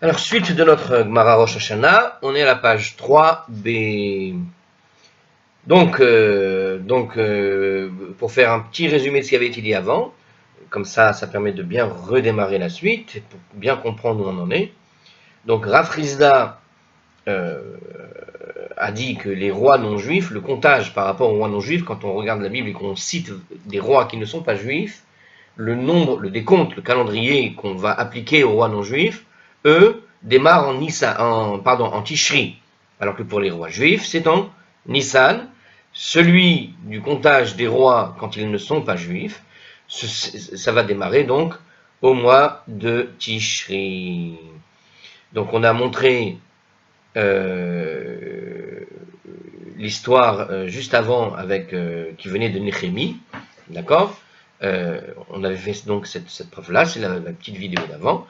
Alors, suite de notre Gemara Rosh Hashanah, on est à la page 3b. Pour faire un petit résumé de ce qui avait été dit avant, comme ça permet de bien redémarrer la suite, pour bien comprendre où on en est. Donc, Rav Rizda a dit que les rois non juifs, le comptage par rapport aux rois non juifs, quand on regarde la Bible et qu'on cite des rois qui ne sont pas juifs, le nombre, le décompte, le calendrier qu'on va appliquer aux rois non juifs, eux, démarrent en Tishri, alors que pour les rois juifs, c'est en Nissan. Celui du comptage des rois quand ils ne sont pas juifs, ça va démarrer donc au mois de Tishri. Donc on a montré l'histoire juste avant qui venait de Néhémie, d'accord. On avait fait donc cette preuve-là, c'est la petite vidéo d'avant.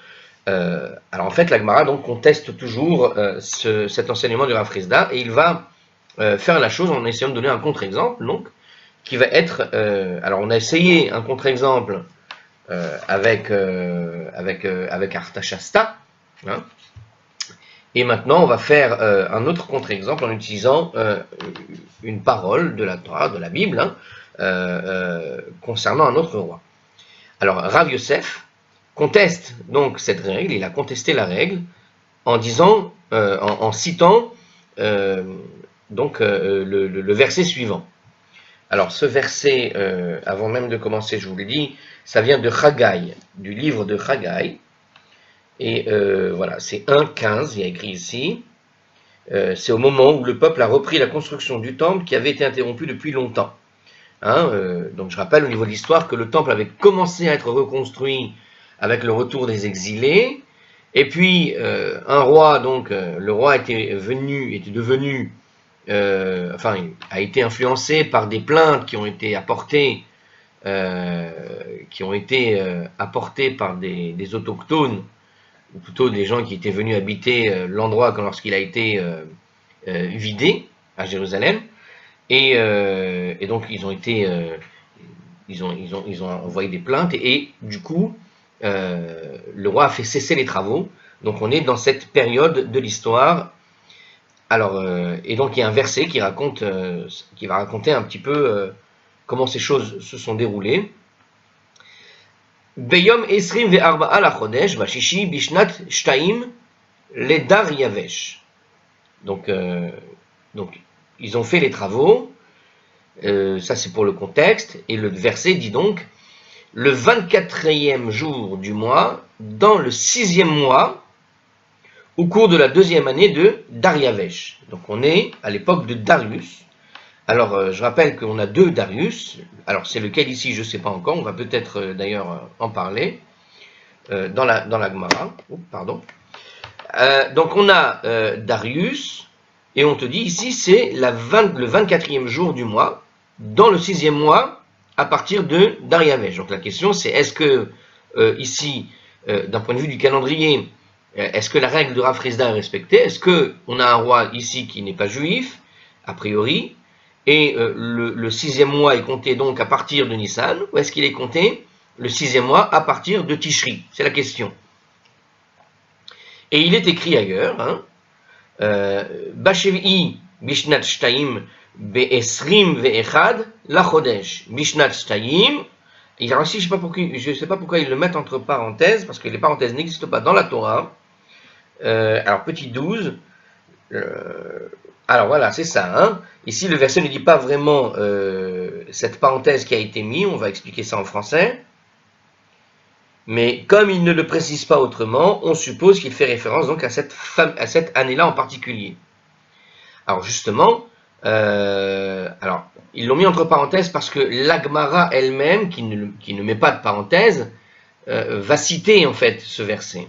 Alors en fait, la Gemara donc conteste toujours cet enseignement du Rav Rizda et il va faire la chose en essayant de donner un contre-exemple, donc qui va être. Alors on a essayé un contre-exemple avec Artashasta, hein, et maintenant on va faire un autre contre-exemple en utilisant une parole de la Torah, de la Bible, hein, concernant un autre roi. Alors Rav Yosef conteste donc cette règle, il a contesté la règle en disant, en citant le verset suivant. Alors ce verset, avant même de commencer, je vous l'ai dit, ça vient de Chagai, du livre de Chagai, et voilà, c'est 1.15, il y a écrit ici. C'est au moment où le peuple a repris la construction du temple qui avait été interrompu depuis longtemps. Hein, donc je rappelle au niveau de l'histoire que le temple avait commencé à être reconstruit avec le retour des exilés, et puis un roi, donc le roi a été influencé par des plaintes qui ont été apportées, par des autochtones, ou plutôt des gens qui étaient venus habiter l'endroit lorsqu'il a été vidé à Jérusalem. Et donc ils ont envoyé des plaintes et du coup le roi a fait cesser les travaux. Donc on est dans cette période de l'histoire. Alors et donc il y a un verset qui va raconter un petit peu comment ces choses se sont déroulées. Beyom esrim ve'arba'a lachodesh vashishi bishnat shtaim ledar yavesh. Donc ils ont fait les travaux. Ça c'est pour le contexte, et le verset dit donc le 24e jour du mois, dans le 6e mois, au cours de la 2e année de Dariavesh. Donc on est à l'époque de Darius. Alors je rappelle qu'on a 2 Darius, alors c'est lequel ici je ne sais pas encore, on va peut-être d'ailleurs en parler dans la Gemara. Pardon. Donc on a Darius, et on te dit ici c'est le 24e jour du mois, dans le 6e mois, à partir de Dariavesh. Donc la question c'est, est-ce que ici, d'un point de vue du calendrier, est-ce que la règle de Rav Rizda est respectée? Est-ce qu'on a un roi ici qui n'est pas juif, a priori, et le 6e mois est compté donc à partir de Nissan, ou est-ce qu'il est compté le 6e mois à partir de Tishri? C'est la question. Et il est écrit ailleurs, hein, Bashevi Bishnat Shtaim Be'esrim Ve'echad Lachodesh Bishnat Shtaim. Et ici, je ne sais pas pourquoi ils le mettent entre parenthèses, parce que les parenthèses n'existent pas dans la Torah. Alors, petit 12. Alors voilà, c'est ça. Hein. Ici, le verset ne dit pas vraiment cette parenthèse qui a été mise. On va expliquer ça en français. Mais comme il ne le précise pas autrement, on suppose qu'il fait référence donc à cette année-là en particulier. Alors justement, ils l'ont mis entre parenthèses parce que la Gemara elle-même, qui ne met pas de parenthèse, va citer en fait ce verset.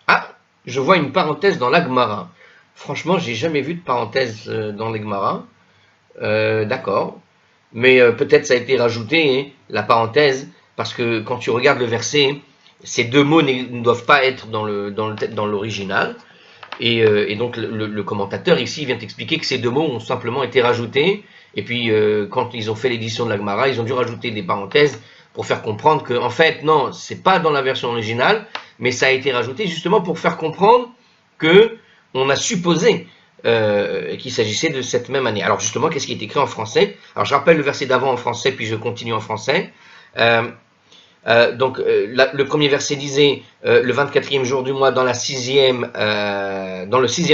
Ah, je vois une parenthèse dans la Gemara. Franchement, j'ai jamais vu de parenthèse dans la Gemara. D'accord. Mais peut-être ça a été rajouté, hein, la parenthèse, parce que quand tu regardes le verset, ces 2 mots ne doivent pas être dans l'original. Et donc le commentateur ici vient t'expliquer que ces 2 mots ont simplement été rajoutés. Et puis quand ils ont fait l'édition de la Gemara, ils ont dû rajouter des parenthèses pour faire comprendre que, en fait, non, c'est pas dans la version originale, mais ça a été rajouté justement pour faire comprendre que on a supposé qu'il s'agissait de cette même année. Alors justement, qu'est-ce qui est écrit en français? Alors je rappelle le verset d'avant en français, puis je continue en français. Le premier verset disait le 24e jour du mois dans le sixième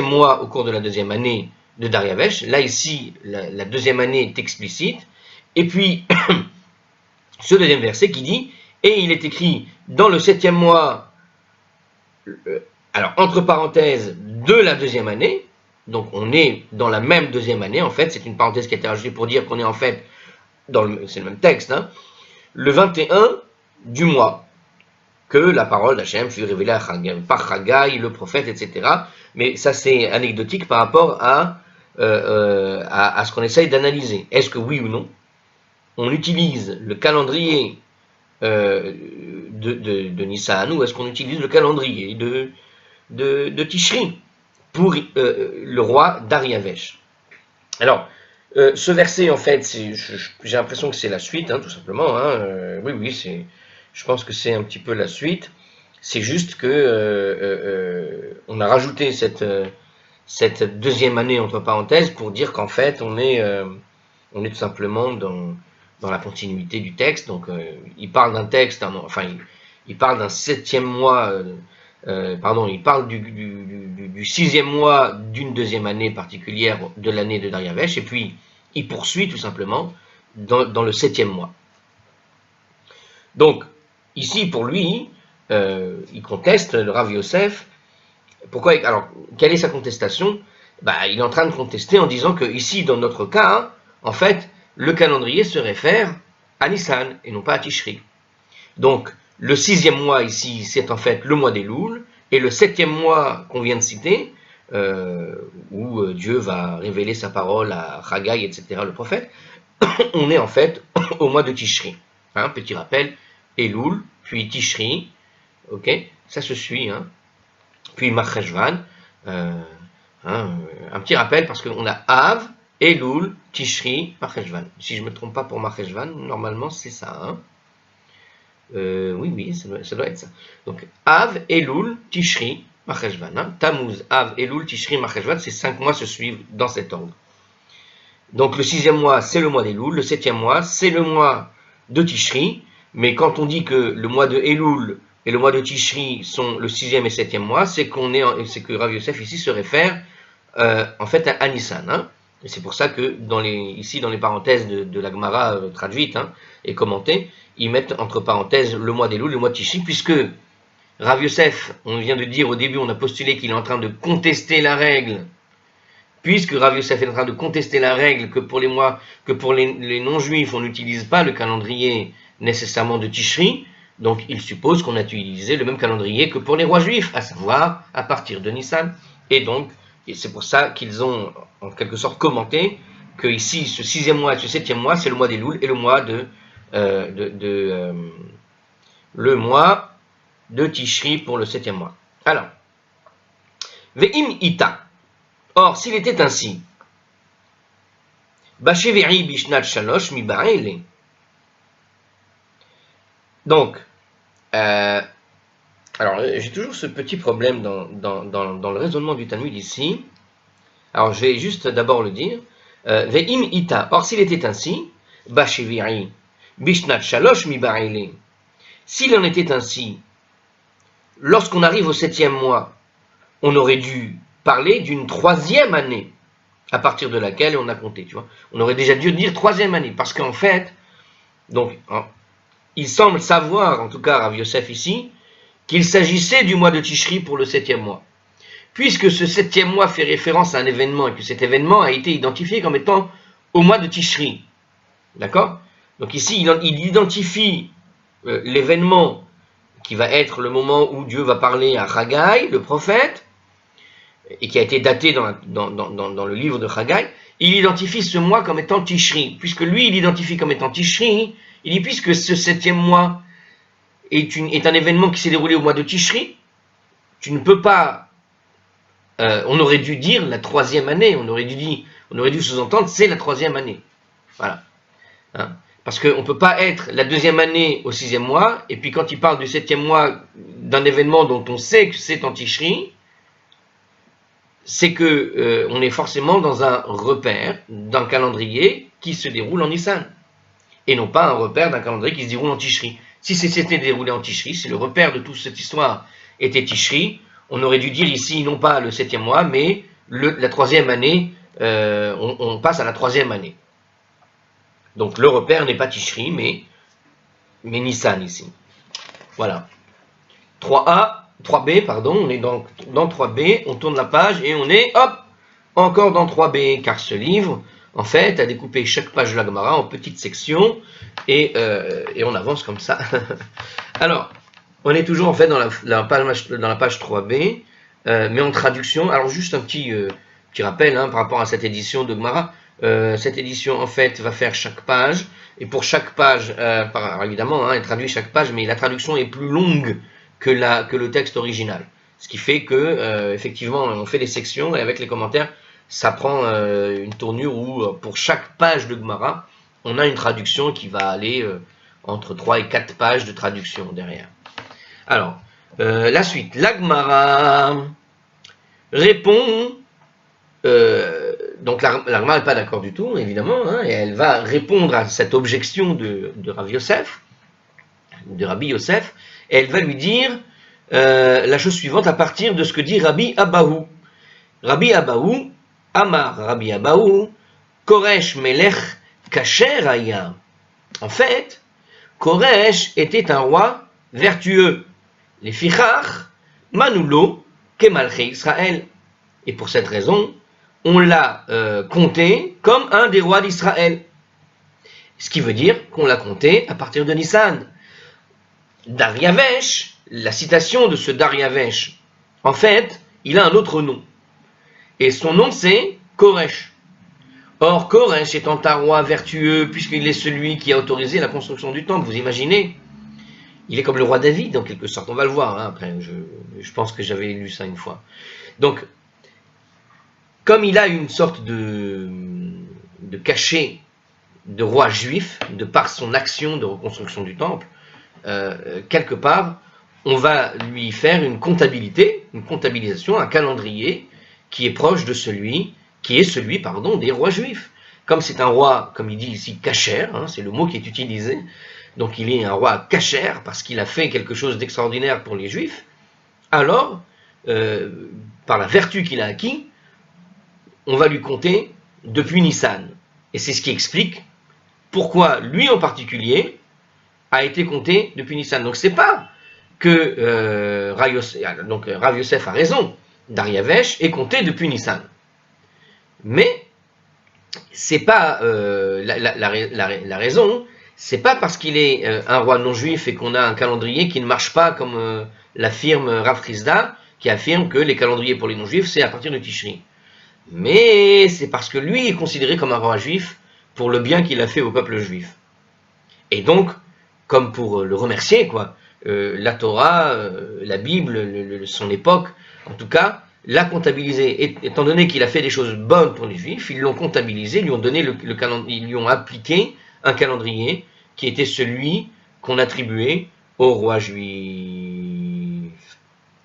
mois au cours de la deuxième année de Dariavesh. Là ici, la deuxième année est explicite. Et puis, ce deuxième verset qui dit et il est écrit dans le septième mois, alors entre parenthèses, de la deuxième année. Donc on est dans la même deuxième année, en fait, c'est une parenthèse qui a été rajoutée pour dire qu'on est en fait, c'est le même texte, hein, le 21 du mois, que la parole d'Hachem fut révélée par Haggai, le prophète, etc. Mais ça c'est anecdotique par rapport à ce qu'on essaye d'analyser. Est-ce que oui ou non, on utilise le calendrier de Nissan, ou est-ce qu'on utilise le calendrier de Tishri pour le roi Dariavesh? Alors, ce verset, en fait, j'ai l'impression que c'est la suite, hein, tout simplement. Hein, oui, je pense que c'est un petit peu la suite. C'est juste que on a rajouté cette deuxième année entre parenthèses pour dire qu'en fait, on est tout simplement dans la continuité du texte. Donc, il parle d'un texte, il parle d'un septième mois. Il parle du sixième mois d'une deuxième année particulière de l'année de Dariavesh, et puis il poursuit tout simplement dans le septième mois. Donc, ici, pour lui, il conteste le Rav Yosef. Pourquoi? Alors, quelle est sa contestation? Il est en train de contester en disant que ici, dans notre cas, hein, en fait, le calendrier se réfère à Nissan et non pas à Tishri. Donc, le sixième mois ici, c'est en fait le mois des Louls, et le septième mois qu'on vient de citer, où Dieu va révéler sa parole à Haggai, etc., le prophète, on est en fait au mois de Tishri. Hein, petit rappel, Elul, puis Tishri, ok, ça se suit, hein, puis Marcheshvan, un petit rappel parce qu'on a Av, Elul, Tishri, Marcheshvan. Si je ne me trompe pas pour Marcheshvan, normalement c'est ça, hein. Oui, ça doit être ça. Donc, Av, Elul, Tishri, Marcheshvan. Hein. Tammuz, Av, Elul, Tishri, Marcheshvan, ces 5 mois se suivent dans cet ordre. Donc, le sixième mois, c'est le mois d'Elul. Le septième mois, c'est le mois de Tishri. Mais quand on dit que le mois de Elul et le mois de Tishri sont le sixième et septième mois, c'est que Rav Yosef ici se réfère en fait à Nissan. Hein. Et c'est pour ça que ici dans les parenthèses de la Gemara traduite et commentée, ils mettent entre parenthèses le mois d'Elul, le mois de Tishri, puisque Rav Yosef, on vient de dire au début, on a postulé qu'il est en train de contester la règle, puisque Rav Yosef est en train de contester la règle que pour les non-juifs, on n'utilise pas le calendrier nécessairement de Tishri, donc il suppose qu'on a utilisé le même calendrier que pour les rois juifs, à savoir à partir de Nissan. Et donc, c'est pour ça qu'ils ont en quelque sorte commenté que ici, ce sixième mois et ce septième mois, c'est le mois des Louls et le mois de Tishri pour le septième mois. Alors, Ve'im ita. Or, s'il était ainsi, Basheveri bishnat shalosh mi ba'ele. Donc, alors j'ai toujours ce petit problème dans le raisonnement du Talmud ici. Alors, je vais juste d'abord le dire. Ve'im ita. Or, s'il était ainsi, Basheveri bishnat shalosh mi ba'ele. S'il en était ainsi, lorsqu'on arrive au septième mois, on aurait dû parler d'une troisième année, à partir de laquelle on a compté, tu vois. On aurait déjà dû dire troisième année, parce qu'en fait, donc, il semble savoir, en tout cas Rav Yosef ici, qu'il s'agissait du mois de Tishri pour le septième mois. Puisque ce septième mois fait référence à un événement, et que cet événement a été identifié comme étant au mois de Tishri. D'accord? Donc ici, il identifie l'événement qui va être le moment où Dieu va parler à Haggai, le prophète, et qui a été daté dans le livre de Haggai. Il identifie ce mois comme étant Tishri. Puisque lui, il identifie comme étant Tishri, il dit puisque ce septième mois est un événement qui s'est déroulé au mois de Tishri, tu ne peux pas... on aurait dû dire la troisième année, on aurait dû sous-entendre c'est la troisième année. Voilà. Hein? Parce qu'on ne peut pas être la 2e année au 6e mois, et puis quand il parle du 7e mois d'un événement dont on sait que c'est en Tishri, c'est que on est forcément dans un repère d'un calendrier qui se déroule en Nissan, et non pas un repère d'un calendrier qui se déroule en Tishri. Si c'était déroulé en Tishri, si le repère de toute cette histoire était Tishri, on aurait dû dire ici non pas le 7e mois, mais la 3e année, on passe à la 3e année. Donc le repère n'est pas Tishri, mais Nissan ici. Voilà. 3B, pardon, on est dans 3B, on tourne la page et on est, hop, encore dans 3B, car ce livre, en fait, a découpé chaque page de la Gemara en petites sections, et on avance comme ça. Alors, on est toujours en fait dans la page 3B, mais en traduction. Alors juste un petit rappel par rapport à cette édition de Gemara. Cette édition en fait va faire chaque page, et pour chaque page, évidemment, elle traduit chaque page, mais la traduction est plus longue que le texte original. Ce qui fait que, effectivement, on fait des sections, et avec les commentaires, ça prend une tournure où, pour chaque page de Gemara, on a une traduction qui va aller entre 3 et 4 pages de traduction derrière. Alors, la suite. La Gemara répond... donc la Gemara n'est pas d'accord du tout, évidemment, et elle va répondre à cette objection de Rabbi Yosef, et elle va lui dire la chose suivante à partir de ce que dit Rabbi Abahu. Rabbi Abahu, Amar Rabbi Abahu, Koresh Melech Kasher Aya. En fait, Koresh était un roi vertueux. Les Fichach, Manulo, Kemalche Israël. Et pour cette raison, on l'a compté comme un des rois d'Israël. Ce qui veut dire qu'on l'a compté à partir de Nissan. Daryavesh, la citation de ce Daryavesh, en fait, il a un autre nom. Et son nom, c'est Koresh. Or, Koresh étant un roi vertueux, puisqu'il est celui qui a autorisé la construction du temple, vous imaginez, il est comme le roi David, en quelque sorte. On va le voir, après, je pense que j'avais lu ça une fois. Donc, comme il a une sorte de cachet de roi juif, de par son action de reconstruction du temple, quelque part, on va lui faire une comptabilisation, un calendrier qui est proche de celui des rois juifs. Comme c'est un roi, comme il dit ici, kasher, c'est le mot qui est utilisé, donc il est un roi kasher parce qu'il a fait quelque chose d'extraordinaire pour les juifs, alors, par la vertu qu'il a acquis, on va lui compter depuis Nissan. Et c'est ce qui explique pourquoi lui en particulier a été compté depuis Nissan. Donc c'est pas que Rav Yosef a raison, Daryavesh est compté depuis Nissan. Mais c'est pas la raison, c'est pas parce qu'il est un roi non juif et qu'on a un calendrier qui ne marche pas comme l'affirme Rav Chisda, qui affirme que les calendriers pour les non juifs c'est à partir de Tishri. Mais c'est parce que lui est considéré comme un roi juif pour le bien qu'il a fait au peuple juif. Et donc, comme pour le remercier, la Torah, la Bible, son époque, en tout cas, l'a comptabilisé. Étant donné qu'il a fait des choses bonnes pour les juifs, ils l'ont comptabilisé, ils lui ont appliqué un calendrier qui était celui qu'on attribuait au roi juif.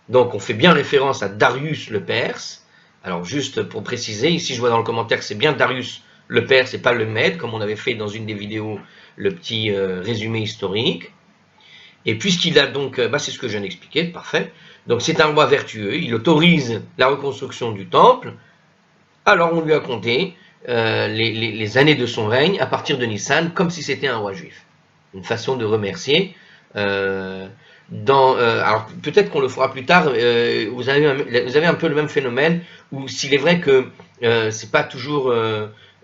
Donc on fait bien référence à Darius le Perse. Alors juste pour préciser, ici je vois dans le commentaire que c'est bien Darius le Perse et pas le Mède, comme on avait fait dans une des vidéos le petit résumé historique. Et puisqu'il a donc, c'est ce que je viens d'expliquer, parfait. Donc c'est un roi vertueux, il autorise la reconstruction du temple. Alors on lui a compté les années de son règne à partir de Nissan, comme si c'était un roi juif. Une façon de remercier. Alors peut-être qu'on le fera plus tard. Vous avez un peu le même phénomène où s'il est vrai que c'est pas toujours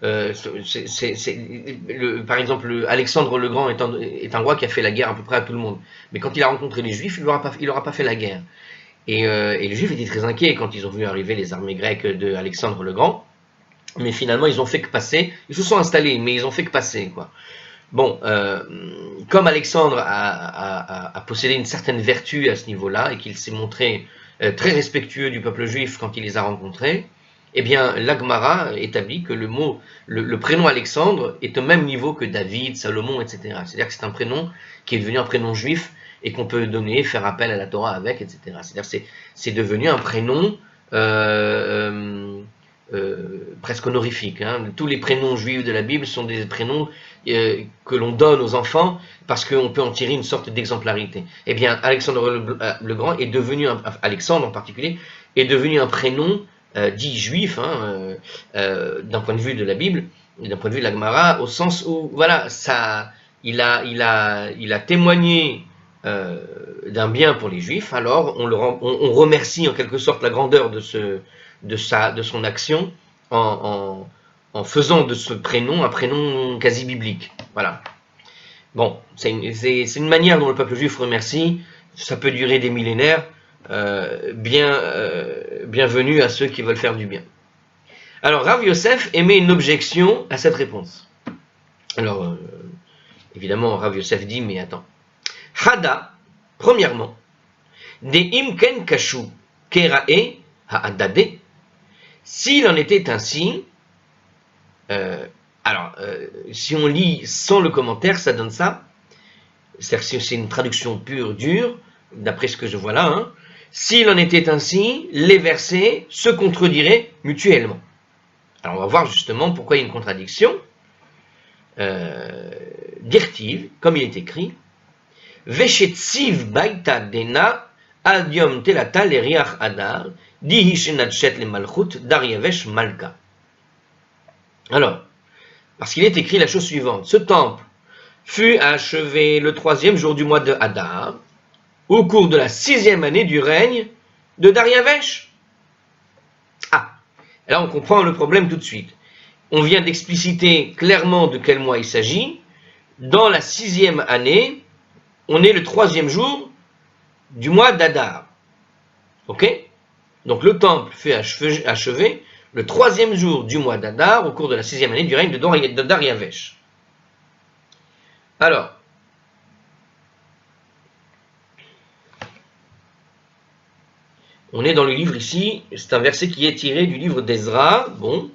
par exemple, Alexandre le Grand est un roi qui a fait la guerre à peu près à tout le monde. Mais quand il a rencontré les Juifs, il n'aura pas fait la guerre. Et les Juifs étaient très inquiets quand ils ont vu arriver les armées grecques de Alexandre le Grand. Mais finalement, ils ont fait que passer. Ils se sont installés, mais ils ont fait que passer, Bon, comme Alexandre a possédé une certaine vertu à ce niveau-là, et qu'il s'est montré très respectueux du peuple juif quand il les a rencontrés, Eh bien, l'Agmara établit que le prénom Alexandre est au même niveau que David, Salomon, etc. C'est-à-dire que c'est un prénom qui est devenu un prénom juif et qu'on peut donner, faire appel à la Torah avec, etc. C'est-à-dire que c'est devenu un prénom presque honorifique. Hein. Tous les prénoms juifs de la Bible sont des prénoms que l'on donne aux enfants parce qu'on peut en tirer une sorte d'exemplarité. Eh bien, Alexandre le Grand est devenu, Alexandre en particulier, est devenu un prénom dit juif, hein, d'un point de vue de la Bible, d'un point de vue de la Gemara, au sens où, voilà, ça, il a témoigné d'un bien pour les Juifs. Alors, on remercie en quelque sorte la grandeur de son action en faisant de ce prénom un prénom quasi biblique. Voilà. Bon, c'est une manière dont le peuple juif remercie. Ça peut durer des millénaires. Bienvenue à ceux qui veulent faire du bien. Alors, Rav Yosef émet une objection à cette réponse. Alors, évidemment, Rav Yosef dit, mais attends. Hada, premièrement, de imken kashu kerae ha'adade. S'il en était ainsi, si on lit sans le commentaire, ça donne ça. C'est une traduction pure, dure, d'après ce que je vois là. Hein. S'il en était ainsi, les versets se contrediraient mutuellement. Alors on va voir justement pourquoi il y a une contradiction. Dirtiv, comme il est écrit, Veshetziv baita dena ad yom telata leriach adar, dihi shenatchet le malchut daryavesh malka. Alors, parce qu'il est écrit la chose suivante, ce temple fut achevé le 3e jour du mois de Hadar, au cours de la 6e année du règne de Daryavesh. Ah, là on comprend le problème tout de suite. On vient d'expliciter clairement de quel mois il s'agit. Dans la 6e année, on est le 3e jour du mois d'Adar. Ok? Donc le temple fut achevé le 3e jour du mois d'Adar, au cours de la 6e année du règne de Daryavesh. Alors, on est dans le livre ici, c'est un verset qui est tiré du livre d'Ezra. Bon,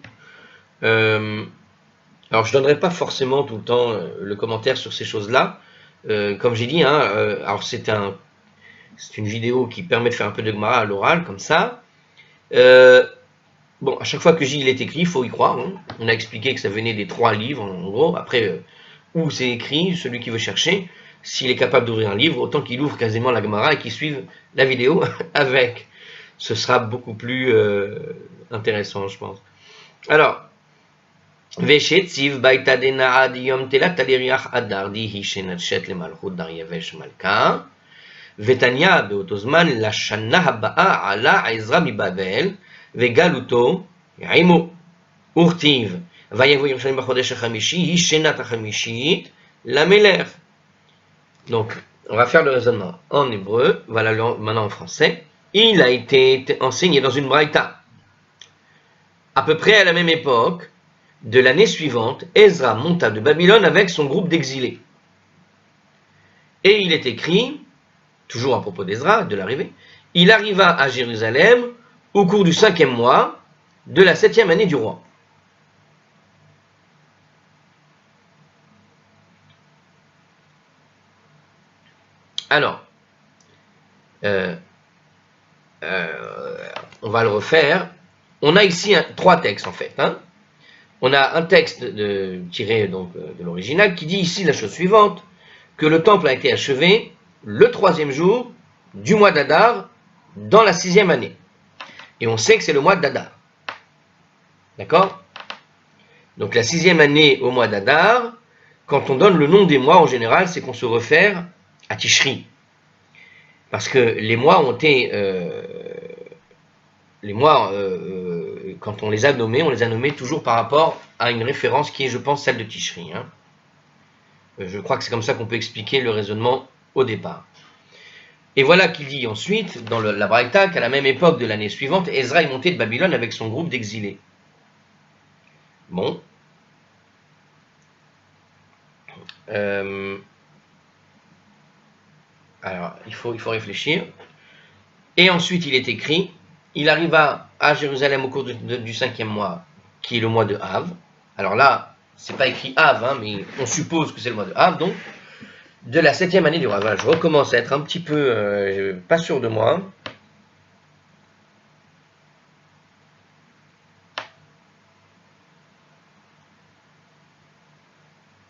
alors je ne donnerai pas forcément tout le temps le commentaire sur ces choses-là. Comme j'ai dit, hein, alors c'est une vidéo qui permet de faire un peu de Gemara à l'oral, comme ça. Bon, à chaque fois que il est écrit, il faut y croire. Hein. On a expliqué que ça venait des 3 livres, en gros. Après, où c'est écrit, celui qui veut chercher, s'il est capable d'ouvrir un livre, autant qu'il ouvre quasiment la Gemara et qu'il suive la vidéo avec. Ce sera beaucoup plus intéressant, je pense. Alors, Veshetziv baita dena ad yom telat aleriach adar dihi shenatchet le malchut daryavesh malka. Vetania באותו זמן לשנה הבאה עלה עזרא מבבל וגלותו עמו. וכתיב ויבוא ירושלים בחודש החמישי היא שנת החמישית למלך. Donc, on va faire le raisonnement en hébreu, voilà maintenant en français. Il a été enseigné dans une braïta. À peu près à la même époque de l'année suivante, Ezra monta de Babylone avec son groupe d'exilés. Et il est écrit, toujours à propos d'Ezra, de l'arrivée, il arriva à Jérusalem au cours du 5e mois de la 7e année du roi. Alors, on va le refaire. On a ici 3 textes en fait. Hein. On a un texte tiré donc, de l'original qui dit ici la chose suivante, que le temple a été achevé le 3e jour du mois d'Adar dans la 6e année. Et on sait que c'est le mois d'Adar. D'accord? Donc la 6e année au mois d'Adar, quand on donne le nom des mois en général, c'est qu'on se réfère à Tishri. Parce que les mois ont été... quand on les a nommés toujours par rapport à une référence qui est, je pense, celle de Tishri. Hein. Je crois que c'est comme ça qu'on peut expliquer le raisonnement au départ. Et voilà qu'il dit ensuite, dans la Braïta, qu'à la même époque de l'année suivante, Ezra est monté de Babylone avec son groupe d'exilés. Bon. Alors, il faut réfléchir. Et ensuite, il est écrit, il arriva à Jérusalem au cours du 5e mois, qui est le mois de Av. Alors là, c'est pas écrit Av, hein, mais on suppose que c'est le mois de Av, donc de la 7e année du roi. Voilà, je recommence à être un petit peu pas sûr de moi.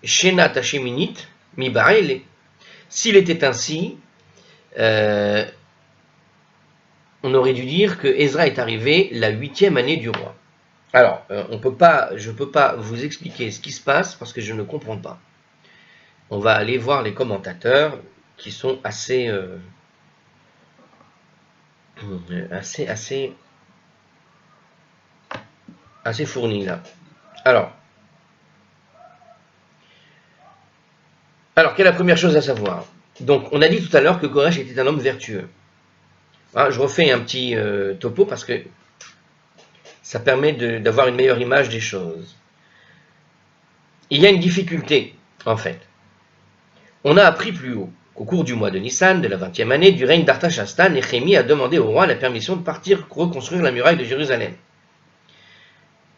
Shenat Hasheminit, mi Ba'ele. S'il était ainsi, on aurait dû dire que Ezra est arrivé la 8e année du roi. Alors, je ne peux pas vous expliquer ce qui se passe parce que je ne comprends pas. On va aller voir les commentateurs qui sont assez fournis là. Alors, quelle est la première chose à savoir? Donc, on a dit tout à l'heure que Koresh était un homme vertueux. Alors, je refais un petit topo parce que ça permet d'avoir une meilleure image des choses. Il y a une difficulté, en fait. On a appris plus haut qu'au cours du mois de Nissan, de la 20e année du règne d'Artashasta, Néhémie a demandé au roi la permission de partir reconstruire la muraille de Jérusalem.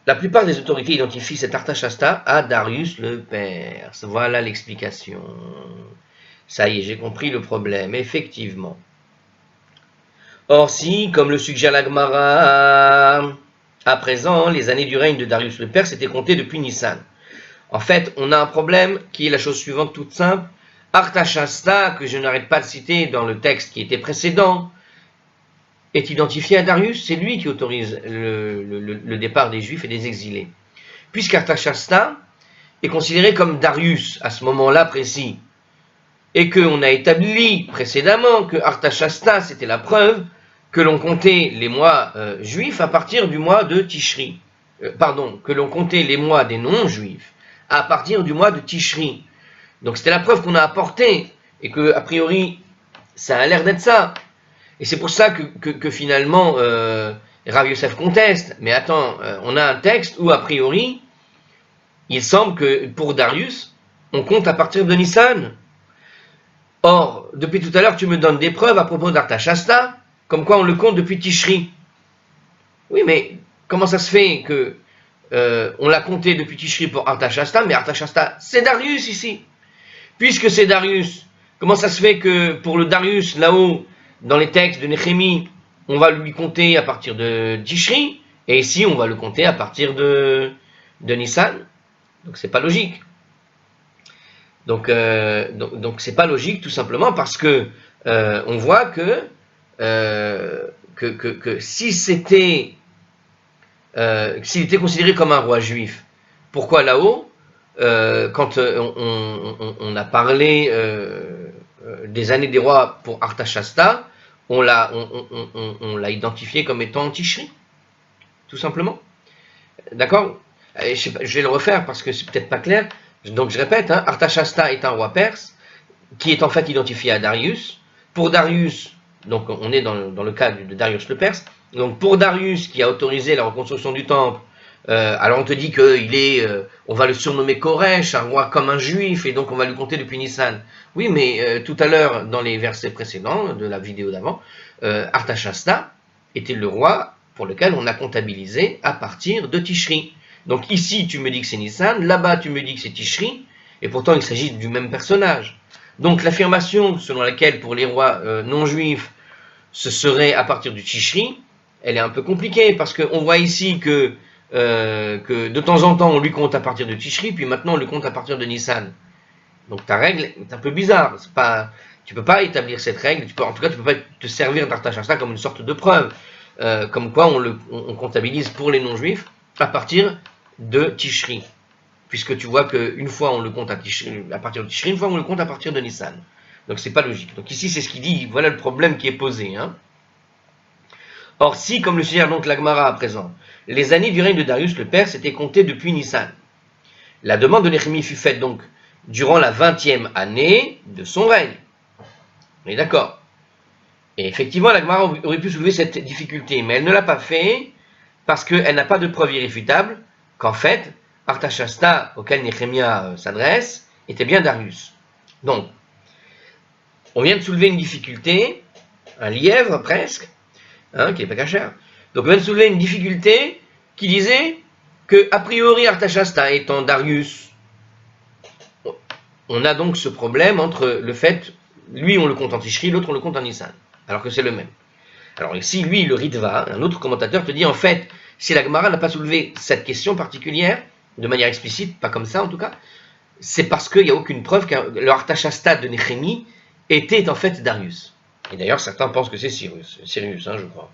La plupart des autorités identifient cet Artashasta à Darius le Perse. Voilà l'explication. Ça y est, j'ai compris le problème, effectivement. Or si, comme le suggère la Gemara, à présent, les années du règne de Darius le Perse étaient comptées depuis Nissan. En fait, on a un problème qui est la chose suivante toute simple. Artashasta, que je n'arrête pas de citer dans le texte qui était précédent, est identifié à Darius. C'est lui qui autorise le départ des Juifs et des exilés. Puisqu'Artashasta est considéré comme Darius à ce moment-là précis, et qu'on a établi précédemment que Artashasta, c'était la preuve que l'on comptait les mois juifs à partir du mois de Tishri. Que l'on comptait les mois des non-juifs à partir du mois de Tishri. Donc c'était la preuve qu'on a apportée, et que a priori ça a l'air d'être ça. Et c'est pour ça que finalement Rav Yosef conteste. Mais attends, on a un texte où a priori il semble que pour Darius on compte à partir de Nissan. Or, depuis tout à l'heure tu me donnes des preuves à propos d'Artashasta, comme quoi on le compte depuis Tishri. Oui, mais comment ça se fait que on l'a compté depuis Tishri pour Artashasta, mais Artashasta c'est Darius ici. Puisque c'est Darius, comment ça se fait que pour le Darius, là-haut, dans les textes de Néhémie, on va lui compter à partir de Tishri, et ici on va le compter à partir de Nissan? Donc c'est pas logique. Donc c'est pas logique tout simplement parce que on voit que si c'était s'il était considéré comme un roi juif, pourquoi là-haut quand on a parlé des années des rois pour Artashasta, on l'a identifié comme étant Tishri, tout simplement. D'accord? Je vais le refaire parce que c'est peut-être pas clair. Donc je répète, Artashasta est un roi perse qui est en fait identifié à Darius. Pour Darius, donc on est dans le cas de Darius le Perse. Donc pour Darius qui a autorisé la reconstruction du temple, alors on te dit on va le surnommer Koresh, un roi comme un juif, et donc on va lui compter depuis Nissan. Oui, mais tout à l'heure, dans les versets précédents de la vidéo d'avant, Artashasta était le roi pour lequel on a comptabilisé à partir de Tishri. Donc ici, tu me dis que c'est Nissan, là-bas, tu me dis que c'est Tishri, et pourtant il s'agit du même personnage. Donc l'affirmation selon laquelle pour les rois non-juifs, ce serait à partir du Tishri, elle est un peu compliquée, parce qu'on voit ici que de temps en temps on lui compte à partir de Tishri, puis maintenant on lui compte à partir de Nissan. Donc ta règle est un peu bizarre. Tu ne peux pas établir cette règle, en tout cas tu ne peux pas te servir d'Artashasta comme une sorte de preuve, comme quoi on comptabilise pour les non-juifs à partir de Tishri. Puisque tu vois qu'une fois on le compte à partir de Tishri, une fois on le compte à partir de Nissan. Donc c'est pas logique. Donc ici c'est ce qu'il dit, voilà le problème qui est posé. Or si, comme le suggère donc la Gemara à présent, les années du règne de Darius le Perse étaient comptées depuis Nissan, la demande de Néhémie fut faite donc durant la 20e année de son règne. On est d'accord. Et effectivement la Gemara aurait pu soulever cette difficulté, mais elle ne l'a pas fait parce qu'elle n'a pas de preuve irréfutable qu'en fait Artashasta auquel Néhémie s'adresse était bien Darius. Donc, on vient de soulever une difficulté, un lièvre presque, qui n'est pas cachère, Donc on vient de soulever une difficulté qui disait que, a priori, Artashasta étant Darius, on a donc ce problème entre le fait, lui on le compte en Tishri, l'autre on le compte en Nissan, alors que c'est le même. Alors ici, lui, le Ritva, un autre commentateur te dit en fait, si la Gemara n'a pas soulevé cette question particulière, de manière explicite, pas comme ça en tout cas, c'est parce qu'il n'y a aucune preuve que le Artashasta de Néhémie était en fait Darius. Et d'ailleurs, certains pensent que c'est Cyrus, je crois.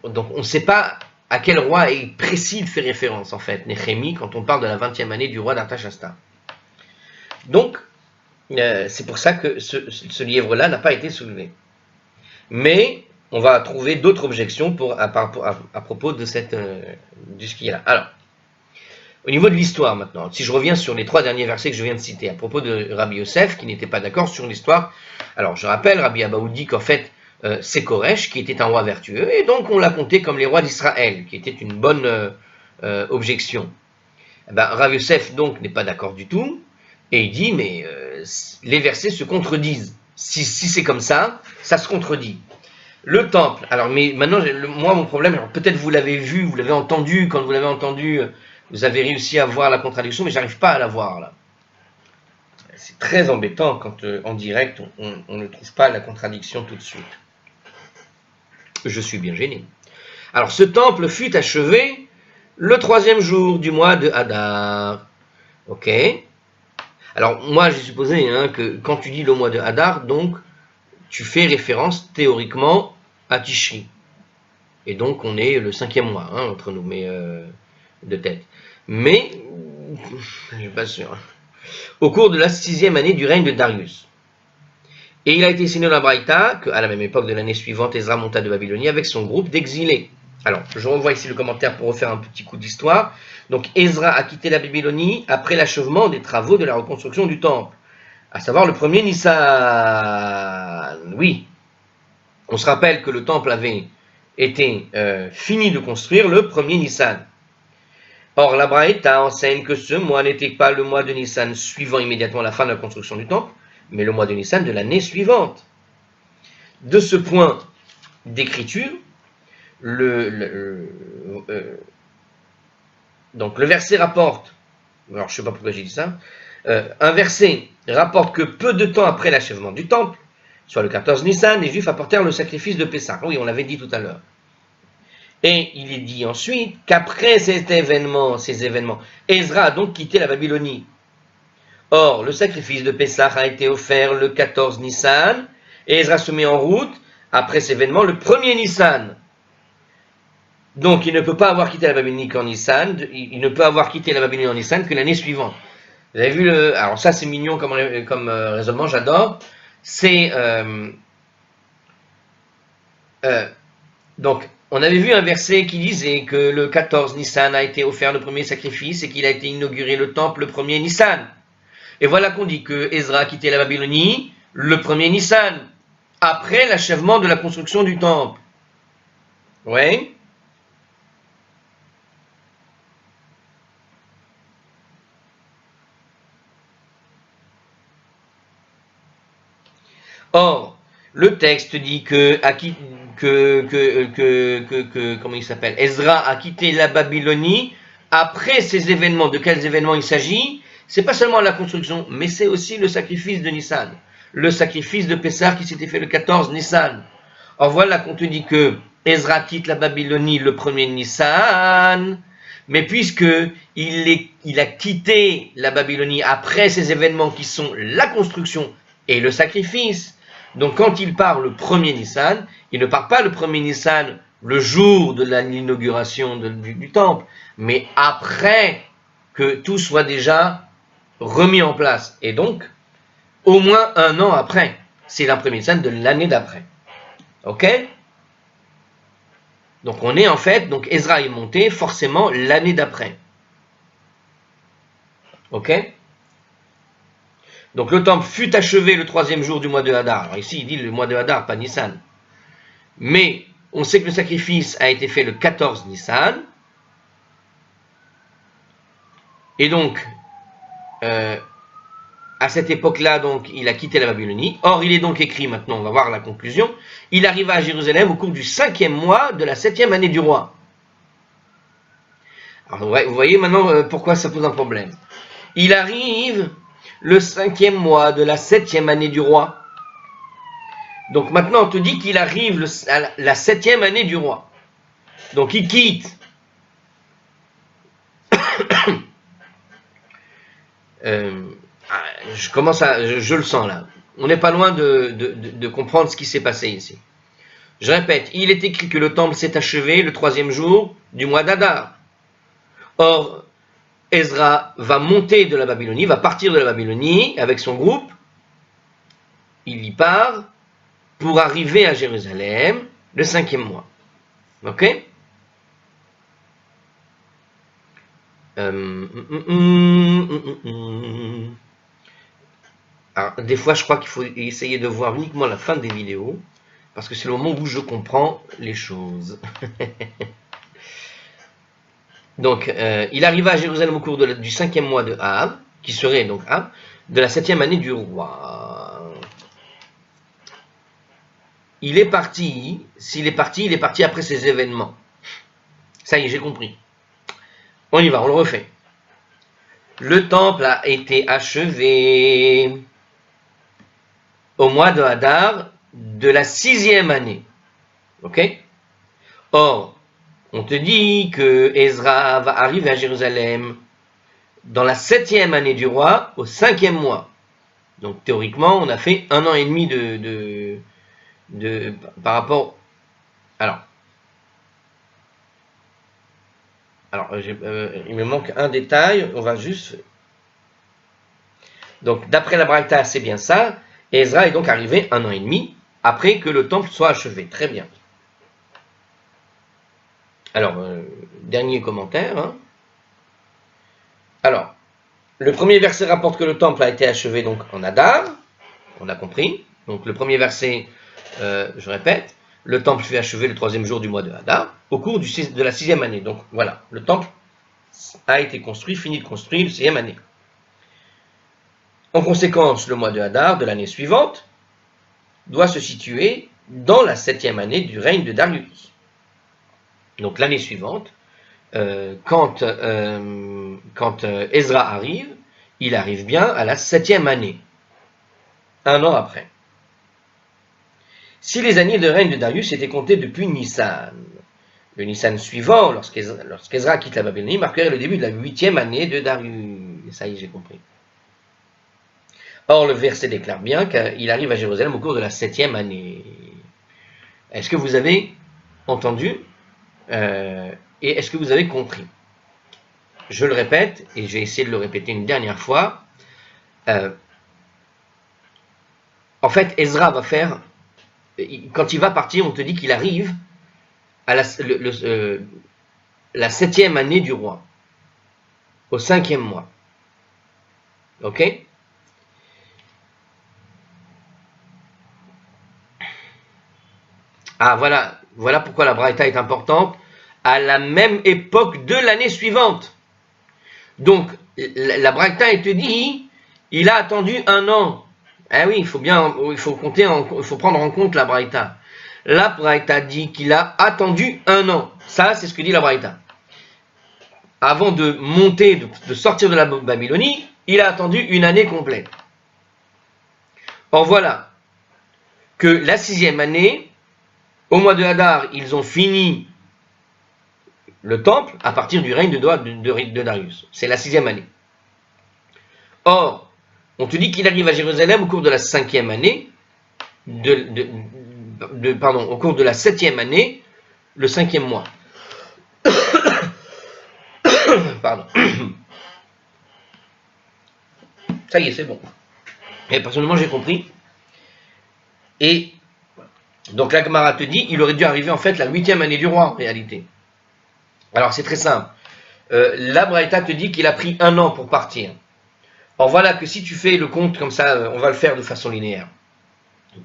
Donc on ne sait pas à quel roi précis il fait référence, en fait, Néhémie, quand on parle de la 20e année du roi d'Artashasta. Donc, c'est pour ça que ce lièvre-là n'a pas été soulevé. Mais on va trouver d'autres objections à propos de ce qui est là. Alors, au niveau de l'histoire maintenant, si je reviens sur les 3 derniers versets que je viens de citer, à propos de Rabbi Yosef, qui n'était pas d'accord sur l'histoire. Alors, je rappelle, Rabbi Abaou dit qu'en fait, c'est Koresh qui était un roi vertueux, et donc on l'a compté comme les rois d'Israël, qui était une bonne objection. Rabbi Yosef donc n'est pas d'accord du tout, et il dit, mais les versets se contredisent. Si c'est comme ça, ça se contredit. Le temple, alors mais maintenant, moi mon problème, alors peut-être vous l'avez vu, vous l'avez entendu, quand vous l'avez entendu, vous avez réussi à voir la contradiction, mais j'arrive pas à la voir là. C'est très embêtant quand en direct, on ne trouve pas la contradiction tout de suite. Je suis bien gêné. Alors ce temple fut achevé le 3e jour du mois de Hadar. Ok. Alors moi j'ai supposé que quand tu dis le mois de Hadar, donc tu fais référence théoriquement à Tishri. Et donc on est le 5e mois entre nous, mais de tête. Mais je ne suis pas sûr. Au cours de la 6e année du règne de Darius. Et il a été signé dans la Braïta qu'à la même époque de l'année suivante, Ezra monta de Babylonie avec son groupe d'exilés. Alors, je revois ici le commentaire pour refaire un petit coup d'histoire. Donc, Ezra a quitté la Babylonie après l'achèvement des travaux de la reconstruction du temple, à savoir le 1er Nissan. Oui, on se rappelle que le temple avait été fini de construire le 1er Nissan. Or, la Braïta enseigne que ce mois n'était pas le mois de Nissan suivant immédiatement la fin de la construction du temple, mais le mois de Nissan de l'année suivante. De ce point d'écriture, donc le verset rapporte, alors je ne sais pas pourquoi j'ai dit ça, un verset rapporte que peu de temps après l'achèvement du temple, soit le 14 Nissan, les Juifs apportèrent le sacrifice de Pessah. Oui, on l'avait dit tout à l'heure. Et il est dit ensuite qu'après ces événements, Ezra a donc quitté la Babylonie. Or, le sacrifice de Pessah a été offert le 14 Nissan, et Ezra se met en route, après cet événement, le 1er Nissan. Donc, il ne peut pas avoir quitté la Babylonie qu'en Nissan, il ne peut avoir quitté la Babylonie en Nissan que l'année suivante. Vous avez vu alors ça c'est mignon comme raisonnement, j'adore. C'est donc, on avait vu un verset qui disait que le 14 Nissan a été offert le premier sacrifice et qu'il a été inauguré le temple le 1er Nissan. Et voilà qu'on dit que Ezra a quitté la Babylonie le 1er Nissan, après l'achèvement de la construction du temple. Oui. Or, le texte dit comment il s'appelle, Ezra a quitté la Babylonie après ces événements. De quels événements il s'agit? C'est pas seulement la construction, mais c'est aussi le sacrifice de Nissan, le sacrifice de Pessah qui s'était fait le 14 Nissan. Or voilà qu'on te dit que Ezra quitte la Babylonie le 1er Nissan, mais puisque il a quitté la Babylonie après ces événements qui sont la construction et le sacrifice, donc quand il part le 1er Nissan, il ne part pas le 1er Nissan le jour de l'inauguration du temple, mais après que tout soit déjà remis en place. Et donc, au moins 1 an après, c'est le 1er Nissan de l'année d'après. Ok? Donc on est en fait, donc Ezra est monté forcément l'année d'après. Ok? Donc le temple fut achevé le 3e jour du mois de Hadar. Alors ici il dit le mois de Hadar, pas Nissan. Mais on sait que le sacrifice a été fait le 14 Nissan. Et donc, à cette époque-là, donc, il a quitté la Babylonie. Or, il est donc écrit, maintenant, on va voir la conclusion, il arriva à Jérusalem au cours du 5e mois de la 7e année du roi. Alors, vous voyez maintenant pourquoi ça pose un problème. Il arrive le 5e mois de la 7e année du roi. Donc maintenant, on te dit qu'il arrive à la 7e année du roi. Donc il quitte. Je le sens là. On n'est pas loin de comprendre ce qui s'est passé ici. Je répète, il est écrit que le temple s'est achevé le 3e jour du mois d'Adar. Or, Ezra va monter de la Babylonie, va partir de la Babylonie avec son groupe. Il y part pour arriver à Jérusalem le 5e mois. Ok? Alors, des fois, je crois qu'il faut essayer de voir uniquement la fin des vidéos, parce que c'est le moment où je comprends les choses. Donc, il arriva à Jérusalem au cours du 5e mois de Av, qui serait donc Av, de la 7e année du roi. Il est parti, s'il est parti, il est parti après ces événements. Ça y est, j'ai compris. On y va, on le refait. Le temple a été achevé au mois de Hadar de la 6e année. Ok? Or, on te dit que Ezra va arriver à Jérusalem dans la 7e année du roi, au 5e mois. Donc théoriquement, on a fait 1 an et demi par rapport. Alors, il me manque un détail, on va juste. Donc, d'après la Braïta, c'est bien ça. Ezra est donc arrivé 1 an et demi après que le temple soit achevé. Très bien. Alors, dernier commentaire. Hein. Alors, le premier verset rapporte que le temple a été achevé donc en Adar. On a compris. Donc, le premier verset, je répète, le temple fut achevé le 3e jour du mois de Hadar, au cours de la 6e année. Donc, voilà, le temple a été construit, fini de construire, la 6e année. En conséquence, le mois de Hadar de l'année suivante doit se situer dans la 7e année du règne de Darius. Donc l'année suivante, quand Ezra arrive, il arrive bien à la 7e année, 1 an après. Si les années de règne de Darius étaient comptées depuis Nissan, le Nissan suivant, lorsqu'Ezra quitte la Babylonie, marquerait le début de la 8e année de Darius. Et ça y est, j'ai compris. Or, le verset déclare bien qu'il arrive à Jérusalem au cours de la 7e année. Est-ce que vous avez entendu et est-ce que vous avez compris? Je le répète, et je vais essayer de le répéter une dernière fois. En fait, Ezra va faire, quand il va partir, on te dit qu'il arrive à la 7e année du roi, au 5e mois. Ok? Ah, voilà pourquoi la Braïta est importante, à la même époque de l'année suivante. Donc, la Braïta, elle te dit, il a attendu 1 an. Ah oui, il faut prendre en compte la Braïta. La Braïta dit qu'il a attendu 1 an. Ça, c'est ce que dit la Braïta. Avant de monter, de sortir de la Babylonie, il a attendu 1 année complète. Or voilà, que la 6e année, au mois de Hadar, ils ont fini le temple à partir du règne de Darius. C'est la 6e année. Or, on te dit qu'il arrive à Jérusalem au cours de la 5e année, au cours de la 7e année, le 5e mois. Pardon. Ça y est, c'est bon. Et personnellement, j'ai compris. Et donc la Gemara te dit, il aurait dû arriver en fait la 8e année du roi en réalité. Alors c'est très simple. La Braïta te dit qu'il a pris 1 an pour partir. Or voilà que si tu fais le compte comme ça, on va le faire de façon linéaire.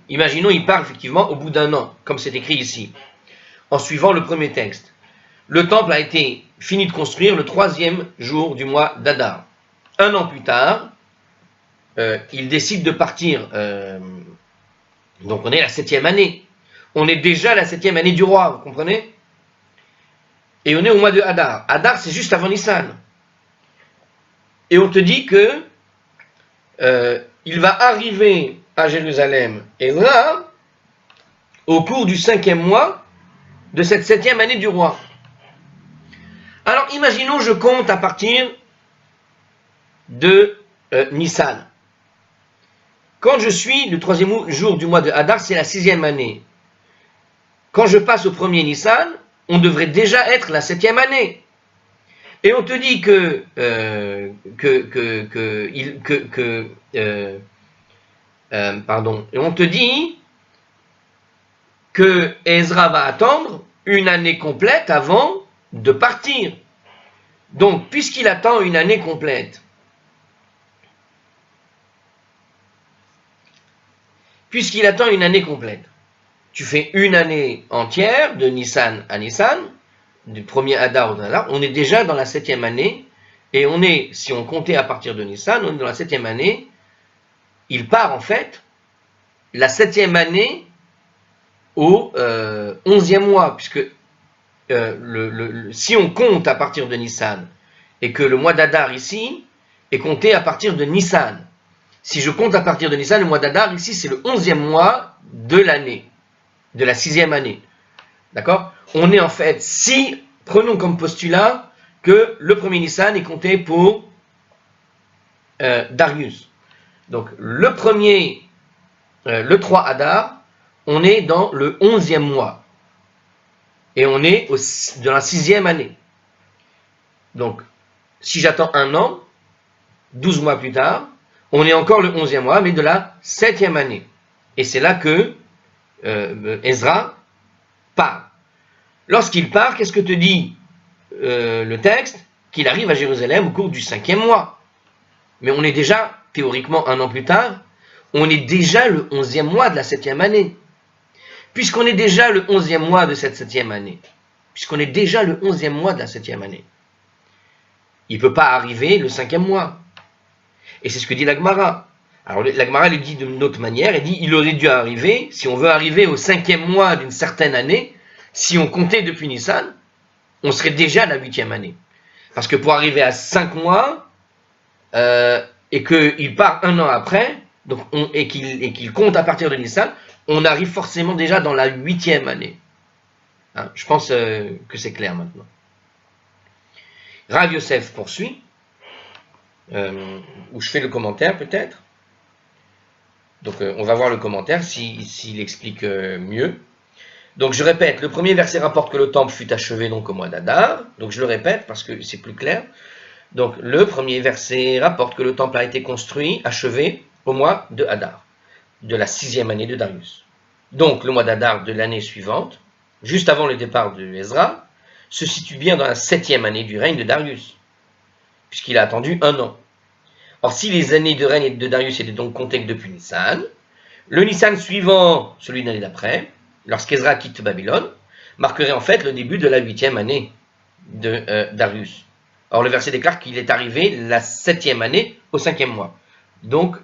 Imaginons il part effectivement au bout d'1 an, comme c'est écrit ici, en suivant le premier texte. Le temple a été fini de construire le 3e jour du mois d'Adar. 1 an plus tard, il décide de partir. Donc on est à la 7e année. On est déjà à la 7e année du roi, vous comprenez? Et on est au mois de Hadar. Hadar, c'est juste avant Nissan. Et on te dit que il va arriver à Jérusalem, et là, au cours du 5e mois de cette 7e année du roi. Alors imaginons, je compte à partir de Nissan. Quand je suis le 3e jour du mois de Hadar, c'est la 6e année. Quand je passe au 1er Nissan, on devrait déjà être la 7e année. Et on te dit et on te dit que Ezra va attendre une année complète avant de partir. Donc, puisqu'il attend une année complète, tu fais une année entière de Nissan à Nissan, du 1er Hadar au Hadar, on est déjà dans la 7e année, et on est, si on comptait à partir de Nissan, on est dans la 7e année. Il part en fait la 7e année au 11e mois, puisque si on compte à partir de Nissan, et que le mois d'Adar ici est compté à partir de Nissan, si je compte à partir de Nissan, le mois d'Adar ici c'est le 11e mois de l'année, de la 6e année. D'accord? On est en fait, si, prenons comme postulat que le premier Nissan est compté pour Darius. Donc le 3 Hadar, on est dans le 11e mois. Et on est dans la 6e année. Donc, si j'attends un an, 12 mois plus tard, on est encore le 11e mois, mais de la 7e année. Et c'est là que Ezra part. Lorsqu'il part, qu'est-ce que te dit le texte? Qu'il arrive à Jérusalem au cours du 5e mois. Mais on est déjà, théoriquement, un an plus tard, on est déjà le 11e mois de la 7e année. Puisqu'on est déjà le 11e mois de cette 7e année, puisqu'on est déjà le 11e mois de la 7e année, il ne peut pas arriver le 5e mois. Et c'est ce que dit la Gemara. Alors la Gemara le dit d'une autre manière, elle dit il aurait dû arriver, si on veut arriver au 5e mois d'une certaine année, si on comptait depuis Nissan, on serait déjà à la 8e année. Parce que pour arriver à 5 mois, et qu'il part un an après, donc et qu'il compte à partir de Nissan, on arrive forcément déjà dans la 8e année. Hein, je pense que c'est clair maintenant. Rav Yosef poursuit, où je fais le commentaire peut-être. Donc on va voir le commentaire s'il explique mieux. Donc je répète, le premier verset rapporte que le temple fut achevé donc au mois d'Adar. Donc je le répète parce que c'est plus clair. Donc le premier verset rapporte que le temple a été construit, achevé au mois de Hadar, de la 6e année de Darius. Donc le mois d'Adar de l'année suivante, juste avant le départ de Ezra, se situe bien dans la 7e année du règne de Darius, puisqu'il a attendu un an. Or, si les années de règne de Darius étaient donc comptées que depuis Nissan, le Nissan suivant, celui de l'année d'après, lorsqu'Ezra quitte Babylone, marquerait en fait le début de la 8e année de Darius. Or, le verset déclare qu'il est arrivé la 7e année au 5e mois. Donc,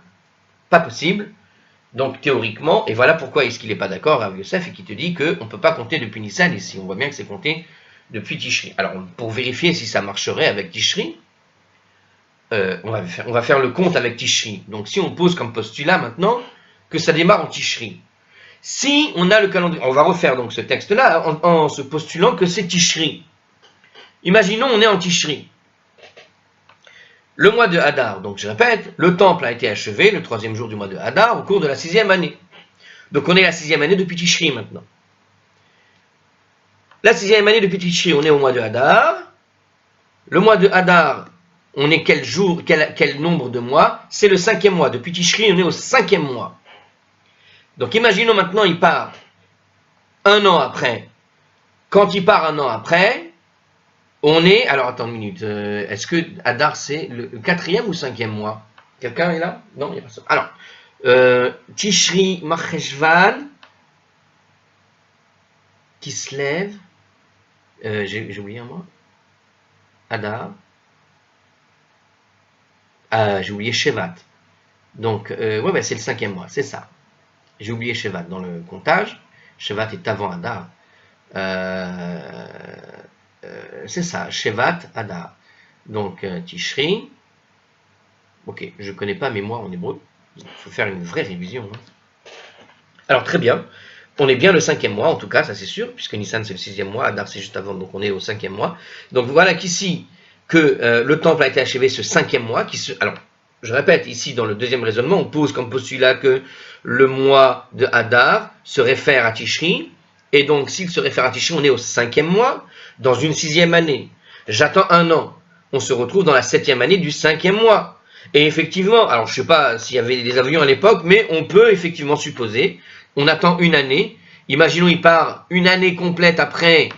pas possible. Donc, théoriquement, et voilà pourquoi est-ce qu'il n'est pas d'accord avec Yosef et qui te dit qu'on ne peut pas compter depuis Nissan ici. On voit bien que c'est compté depuis Tishri. Alors, pour vérifier si ça marcherait avec Tishri, on va faire le compte avec Tishri. Donc, si on pose comme postulat maintenant que ça démarre en Tishri. Si on a le calendrier, on va refaire donc ce texte-là en se postulant que c'est Tishri. Imaginons on est en Tishri. Le mois de Hadar, donc je répète, le temple a été achevé le 3e jour du mois de Hadar au cours de la 6e année. Donc on est à la 6e année depuis Tishri maintenant. La 6e année depuis Tishri, on est au mois de Hadar. Le mois de Hadar, on est quel jour, quel nombre de mois? C'est le 5e mois. Depuis Tishri, on est au 5e mois. Donc imaginons maintenant, il part un an après. Quand il part un an après, on est, alors attends une minute, est-ce que Hadar c'est le 4e ou 5e mois? Quelqu'un est là? Non, il n'y a pas ça. Alors, Tishri Marcheshvan, qui se lève, j'ai oublié un mois, Hadar, j'ai oublié Shevat. Donc, ouais, c'est le 5e mois, c'est ça. J'ai oublié Shevat dans le comptage. Shevat est avant Adar. C'est ça, Shevat, Adar. Donc, Tishri. Ok, je ne connais pas mes mois en hébreu. Il faut faire une vraie révision. Hein. Alors, très bien. On est bien le 5e mois, en tout cas, ça c'est sûr, puisque Nissan c'est le 6e mois, Adar c'est juste avant, donc on est au 5e mois. Donc voilà qu'ici, que le temple a été achevé ce 5e mois. Alors, je répète, ici dans le deuxième raisonnement, on pose comme postulat que le mois de Adar se réfère à Tishri, et donc s'il se réfère à Tishri, on est au 5e mois, dans une 6e année. J'attends un an, on se retrouve dans la 7e année du 5e mois. Et effectivement, alors je ne sais pas s'il y avait des avions à l'époque, mais on peut effectivement supposer, on attend une année, imaginons il part une année complète après,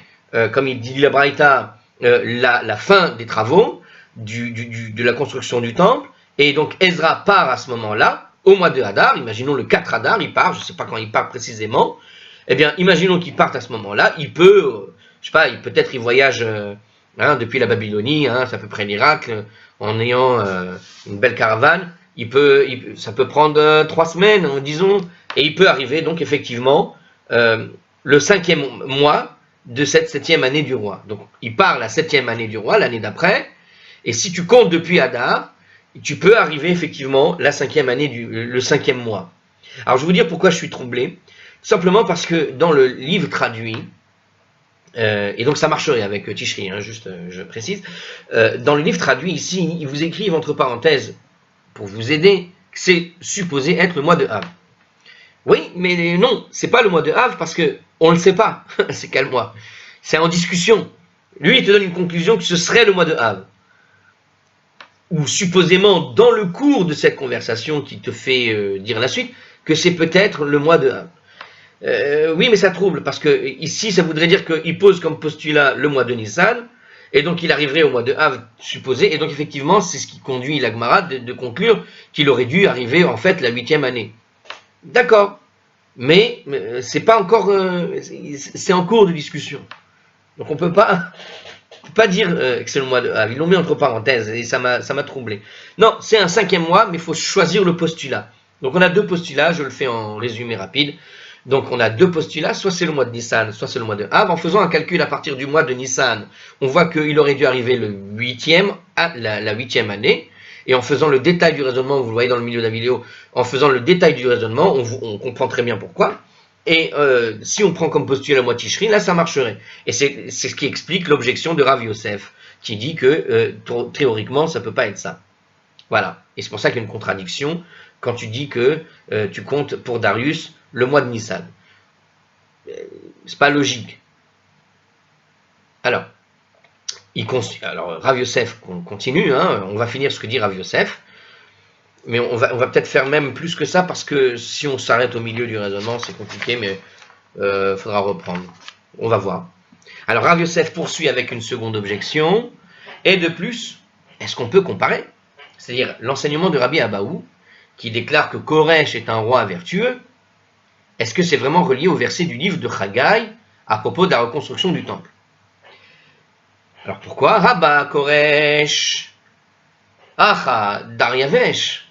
comme il dit la Braïta, la fin des travaux, de la construction du temple, et donc Ezra part à ce moment-là, au mois de Hadar, imaginons le 4 Hadar, il part, je ne sais pas quand il part précisément, eh bien imaginons qu'il parte à ce moment-là, il peut, je sais pas, peut-être il voyage depuis la Babylonie, c'est à peu près l'Irak, en ayant une belle caravane, ça peut prendre 3 semaines, disons, et il peut arriver donc effectivement le 5e mois de cette 7e année du roi. Donc il part la 7e année du roi, l'année d'après, et si tu comptes depuis Hadar, tu peux arriver effectivement la 5e année le 5e mois. Alors je vais vous dire pourquoi je suis troublé. Simplement parce que dans le livre traduit, et donc ça marcherait avec Tishri, juste je précise, dans le livre traduit ici, ils vous écrivent entre parenthèses, pour vous aider, que c'est supposé être le mois de Av. Oui, mais non, c'est pas le mois de Av parce que on le sait pas, c'est quel mois. C'est en discussion. Lui, il te donne une conclusion que ce serait le mois de Av. Ou supposément, dans le cours de cette conversation qui te fait dire la suite, que c'est peut-être le mois de Av. Oui, mais ça trouble, parce que ici, ça voudrait dire qu'il pose comme postulat le mois de Nissan, et donc il arriverait au mois de Av supposé, et donc effectivement, c'est ce qui conduit la Gemara de conclure qu'il aurait dû arriver en fait la 8e année. D'accord, mais c'est pas encore, c'est en cours de discussion. Donc on peut pas dire que c'est le mois de Av. Ils l'ont mis entre parenthèses et ça m'a troublé. Non, c'est un 5e mois, mais il faut choisir le postulat. Donc on a 2 postulats, je le fais en résumé rapide. Donc on a 2 postulats, soit c'est le mois de Nissan, soit c'est le mois de Av. En faisant un calcul à partir du mois de Nissan, on voit qu'il aurait dû arriver le 8e, la 8e année. Et en faisant le détail du raisonnement, vous le voyez dans le milieu de la vidéo, en faisant le détail du raisonnement, on comprend très bien pourquoi. Et si on prend comme postulat le mois de Tishri, là ça marcherait. Et c'est ce qui explique l'objection de Rav Yosef, qui dit que théoriquement ça ne peut pas être ça. Voilà. Et c'est pour ça qu'il y a une contradiction quand tu dis que tu comptes pour Darius le mois de Nissan. C'est pas logique. Alors, Rav Yosef continue, on va finir ce que dit Rav Yosef, mais on va peut-être faire même plus que ça, parce que si on s'arrête au milieu du raisonnement, c'est compliqué, mais faudra reprendre. On va voir. Alors Rav Yosef poursuit avec une seconde objection, et de plus, est-ce qu'on peut comparer? C'est-à-dire l'enseignement de Rabbi Abaou, qui déclare que Koresh est un roi vertueux, est-ce que c'est vraiment relié au verset du livre de Chagai à propos de la reconstruction du temple? Alors pourquoi Rabba Koresh Acha Daryavesh?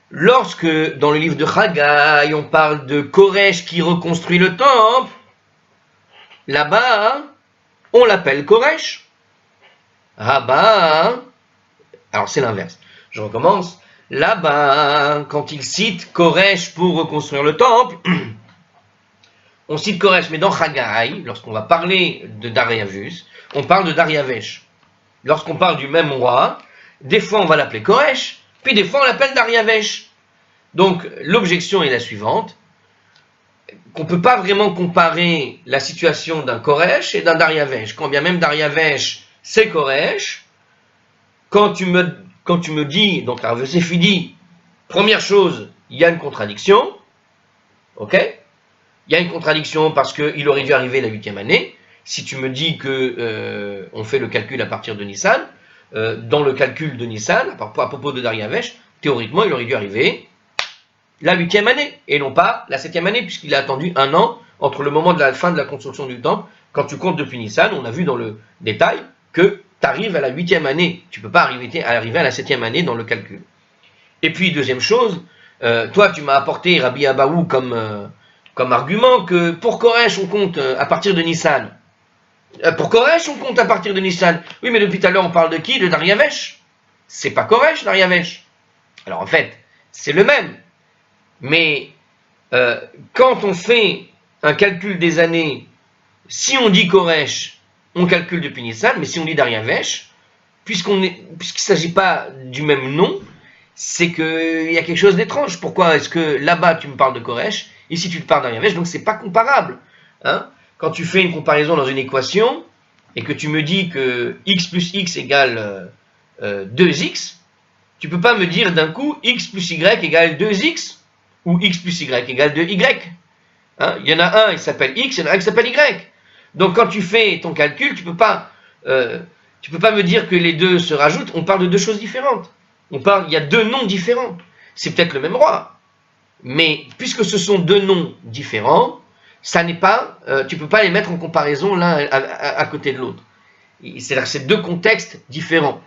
Lorsque dans le livre de Chagai on parle de Koresh qui reconstruit le temple, là-bas on l'appelle Koresh. Rabba, alors c'est l'inverse. Je recommence. Là-bas, quand il cite Koresh pour reconstruire le temple, on cite Koresh, mais dans Chagai, lorsqu'on va parler de Dariavus, on parle de Daryavesh. Lorsqu'on parle du même roi, des fois on va l'appeler Koresh, puis des fois on l'appelle Daryavesh. Donc l'objection est la suivante, qu'on ne peut pas vraiment comparer la situation d'un Koresh et d'un Daryavesh. Quand bien même Daryavesh, c'est Koresh, quand tu me dis, donc Rav Yosef dit, première chose, il y a une contradiction, ok? Il y a une contradiction parce qu'il aurait dû arriver la 8e année. Si tu me dis que on fait le calcul à partir de Nissan, dans le calcul de Nissan, à propos de Daryavesh, théoriquement, il aurait dû arriver la 8e année, et non pas la 7e année, puisqu'il a attendu un an entre le moment de la fin de la construction du temple. Quand tu comptes depuis Nissan, on a vu dans le détail que tu arrives à la 8e année. Tu ne peux pas arriver à la 7e année dans le calcul. Et puis, deuxième chose, toi, tu m'as apporté Rabbi Abaou comme argument que pour Koresh, on compte à partir de Nissan. Pour Koresh, on compte à partir de Nissan. Oui, mais depuis tout à l'heure, on parle de qui? De Daryavesh. C'est pas Koresh, Daryavesh. Alors, en fait, c'est le même. Mais quand on fait un calcul des années, si on dit Koresh, on calcule depuis Nissan, mais si on dit Daryavesh, puisqu'il ne s'agit pas du même nom, c'est qu'il y a quelque chose d'étrange. Pourquoi est-ce que là-bas tu me parles de Koresh, ici tu te parles d'Daryavesh, donc c'est pas comparable. Hein? Quand tu fais une comparaison dans une équation, et que tu me dis que x plus x égale 2x, tu peux pas me dire d'un coup x plus y égale 2x, ou x plus y égale 2y. Hein? Il y en a un, il s'appelle x, il y en a un qui s'appelle y. Donc quand tu fais ton calcul, tu peux pas me dire que les deux se rajoutent. On parle de deux choses différentes. Il y a deux noms différents. C'est peut-être le même roi, mais puisque ce sont deux noms différents, ça n'est pas, tu peux pas les mettre en comparaison l'un à côté de l'autre. C'est-à-dire que c'est deux contextes différents.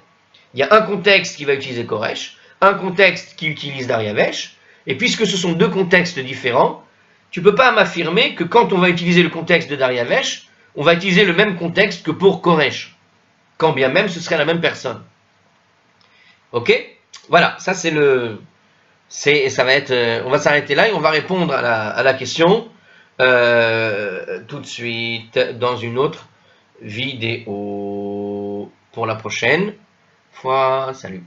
Il y a un contexte qui va utiliser Koresh, un contexte qui utilise Daryavesh, et puisque ce sont deux contextes différents, tu peux pas m'affirmer que quand on va utiliser le contexte de Daryavesh, on va utiliser le même contexte que pour Koresh, quand bien même ce serait la même personne. Ok? Voilà, ça c'est ça va être, on va s'arrêter là et on va répondre à la question tout de suite dans une autre vidéo. Pour la prochaine fois, salut.